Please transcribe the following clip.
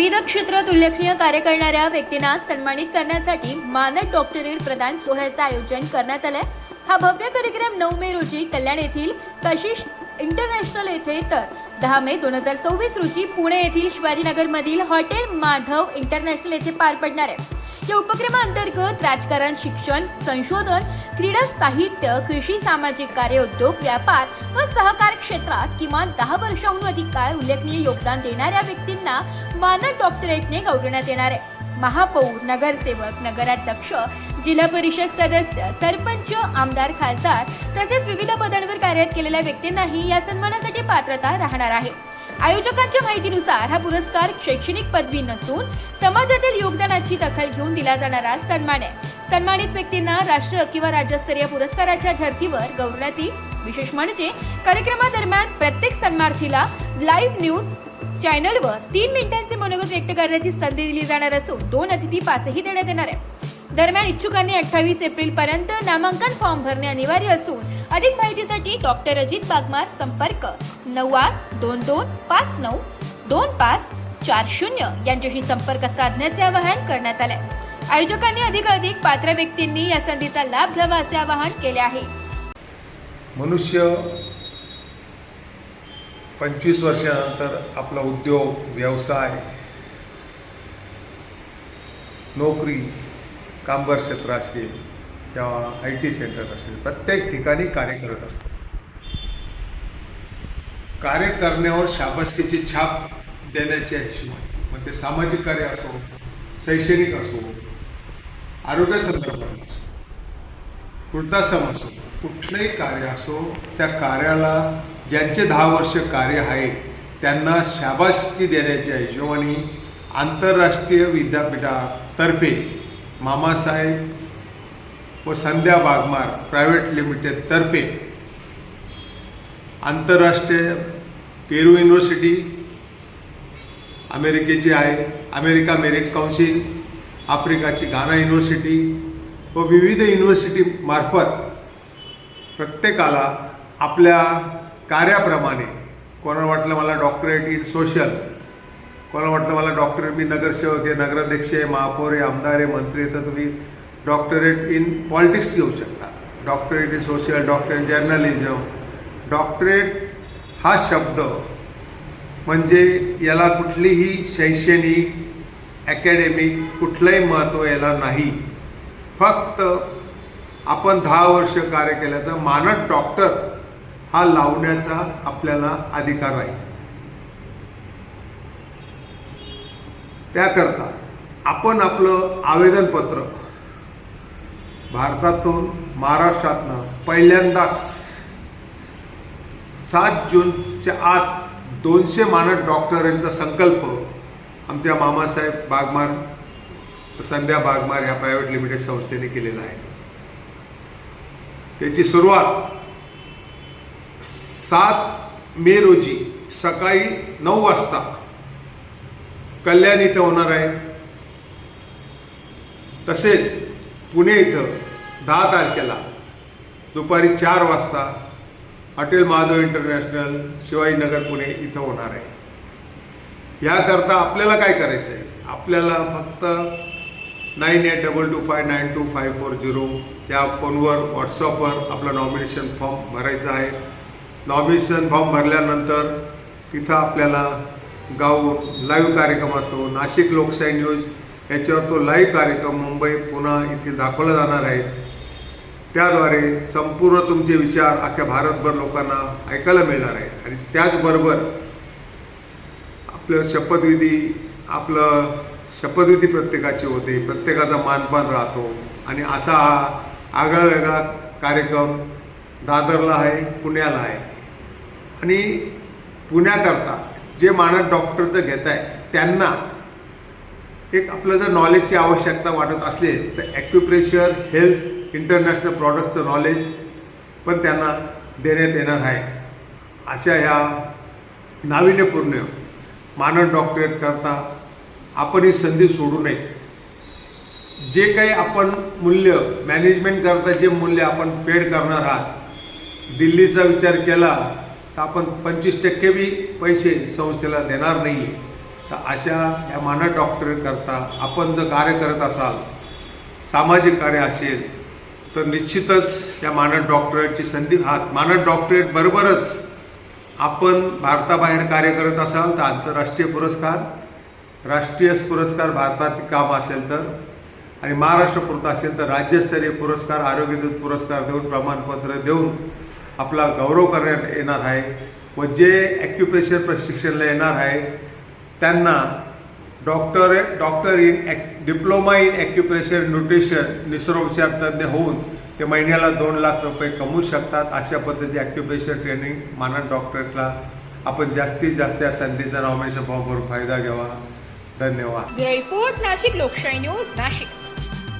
विविध क्षेत्रात उल्लेखनीय कार्य करणाऱ्या व्यक्तींना सन्मानित करण्यासाठी मानद डॉक्टरेट प्रदान सोहळ्याचे आयोजन करण्यात आले। हा भव्य कार्यक्रम 9 मे रोजी कल्याण येथील कशिश इंटरनॅशनल येथे तर 10 मे 2024 रोजी पुणे येथील शिवाजीनगरमधील हॉटेल माधव इंटरनॅशनल येथे पार पडणार आहे। या उपक्रमाअंतर्गत राजकारण, शिक्षण, संशोधन, क्रीडा, साहित्य, कृषी, सामाजिक कार्य, उद्योग, व्यापार व सहकार क्षेत्रात किमान 10 वर्षांहून अधिक काळ उल्लेखनीय योगदान देणाऱ्या व्यक्तींना मानद डॉक्टरेटने गौरवण्यात येणार आहे। महापौर, नगरसेवक, नगराध्यक्ष, जिल्हा परिषद सदस्य, सरपंच, आमदार, खासदार तसेच विविध पदांवर कार्यरत केलेल्या व्यक्तींनाही या सन्मानासाठी पात्रता राहणार आहे। आयोजकांच्या माहितीनुसार हा पुरस्कार शैक्षणिक पदवी नसून समाजातील योगदानाची दखल घेऊन दिला जाणारा सन्मान आहे। सन्मानित व्यक्तींना राष्ट्रीय किंवा राज्यस्तरीय पुरस्काराच्या धर्तीवर गौरवण्यात येईल। विशेष म्हणजे कार्यक्रमादरम्यान प्रत्येक सन्मानार्थीला लाईव्ह न्यूज चॅनलवर 3 मिनिटांचे मनोगत व्यक्त करण्याची संधी दिली जाणार असून 2 अतिथी पासही देण्यात येणार आहे। दरम्यान इच्छुकांनी 28 एप्रिल पर्यंत नामांकन फॉर्म भरणे अनिवार्य असून अधिक माहितीसाठी डॉक्टर अजित बागमार संपर्क 9822592540 यांच्याशी संपर्क साधण्याचे आवाहन करण्यात आले। आयोजकांनी अधिकाधिक पात्र व्यक्तींनी या संधीचा लाभ घ्यावा असे आवाहन केले आहे। मनुष्य 25 वर्षानंतर आपला उद्योग, व्यवसाय, नोकरी, कामगार क्षेत्र असेल किंवा IT सेंटर असेल, प्रत्येक ठिकाणी कार्य करत असतो। कार्य करण्यावर शाबासकीची छाप देण्याच्या हिशोबाने, मग ते सामाजिक कार्य असो, शैक्षणिक असो, आरोग्य संदर्भात असो, वृद्धाश्रम असो, कुठलंही कार्य असो, त्या कार्याला ज्यांचे 10 वर्ष कार्य आहे त्यांना शाबासकी देण्याच्या हिशोबाने आंतरराष्ट्रीय विद्यापीठातर्फे मामासाहेब व संध्या बागमार प्रायव्हेट लिमिटेड तर्फे आंतरराष्ट्रीय पेरू युनिव्हर्सिटी अमेरिकेची आहे, अमेरिका मेरिट काउन्सिल, आफ्रिकाची घाना युनिव्हर्सिटी व विविध युनिव्हर्सिटी मार्फत प्रत्येकाला आपल्या कार्याप्रमाणे, कोणाला वाटलं मला डॉक्टरेट इन सोशल, कोणाला वाटलं मला डॉक्टरेट, मी नगरसेवक आहे, नगराध्यक्ष आहे, महापौर आहे, आमदार आहे, मंत्री आहे, तर तुम्ही डॉक्टरेट इन पॉलिटिक्स घेऊ शकता, doctorate in social, doctorate in journalism. Doctorate हा शब्द म्हणजे याला कुठलीही शैक्षणिक, अकॅडमिक कुठलंही महत्त्व याला नाही। फक्त आपण 10 वर्ष कार्य केल्याचा मानद डॉक्टर हा लावण्याचा आपल्याला अधिकार आहे। त्याकरता आपण आपलं आवेदनपत्र भारतातून, महाराष्ट्रातनं पहिल्यांदाच 7 जूनच्या आत 200 मानद डॉक्टरांचा संकल्प आमच्या मामासाहेब बागमार, संध्या बागमार ह्या प्रायव्हेट लिमिटेड संस्थेने केलेला आहे। त्याची सुरुवात 7 मे रोजी सकाळी 9 वाजता कल्याण इथं होणार आहे। तसेच पुणे इथं 10 तारखेला दुपारी 4 वाजता हॉटेल माधव इंटरनॅशनल शिवाजीनगर पुणे इथं होणार आहे। याकरता आपल्याला काय करायचं आहे, आपल्याला फक्त 9822592540 या फोनवर, व्हॉट्सअपवर आपला नॉमिनेशन फॉर्म भरायचा आहे। नॉमिनेशन फॉर्म भरल्यानंतर तिथं आपल्याला गाऊन लाईव्ह कार्यक्रम असतो, नाशिक लोकशाही न्यूज याच्यावर तो लाईव्ह कार्यक्रम मुंबई, पुणे येथील दाखवला जाणार आहे। त्याद्वारे संपूर्ण तुमचे विचार अख्ख्या भारतभर लोकांना ऐकायला मिळणार आहेत। आणि त्याचबरोबर आपलं शपथविधी प्रत्येकाची होते, प्रत्येकाचा मानपान राहतो। आणि असा हा आगळा वेगळा कार्यक्रम दादरला आहे, पुण्याला आहे। आणि पुण्याकरता जे मानद डॉक्टरचं घेत आहे त्यांना एक आपलं जर नॉलेजची आवश्यकता वाटत असेल तर ॲक्युप्रेशर, हेल्थ, इंटरनॅशनल प्रॉडक्टचं नॉलेज पण त्यांना देण्यात येणार आहे। अशा ह्या नाविन्यपूर्ण मानद डॉक्टरेट करता आपण ही संधी सोडू नये। जे काही आपण मूल्य मॅनेजमेंट करता, जे मूल्य आपण पेड करणार आहात, दिल्लीचा विचार केला तर आपण 25% बी पैसे संस्थेला देणार नाही आहे। तर अशा या मानद डॉक्टरीकरता आपण जर कार्य करत असाल, सामाजिक कार्य असेल, तर निश्चितच या मानद डॉक्टरेटची संधी मानद डॉक्टरेट बरोबरच आपण भारताबाहेर कार्य करत असाल तर आंतरराष्ट्रीय पुरस्कार, राष्ट्रीय पुरस्कार भारतात काम असेल तर, आणि महाराष्ट्रपुरता असेल तर राज्यस्तरीय पुरस्कार, आरोग्यदूत पुरस्कार देऊन, प्रमाणपत्र देऊन आपला गौरव करण्यात येणार आहे. व जे ॲक्युपेशन प्रशिक्षणाला येणार आहे त्यांना doctor in diploma in occupation nutrition निसर्गोपचार तज्ज्ञ होऊन ते महिन्याला 2 लाख रुपये कमवू शकतात. अशा पद्धतीचे ॲक्युपेशन ट्रेनिंग मानद डॉक्टरेटला आपण जास्तीत जास्त या संधीचा नॉमिनेशन फॉर्म भरून फायदा घ्यावा. धन्यवाद. ब्युरो रिपोर्ट, नाशिक लोकशाही न्यूज, नाशिक.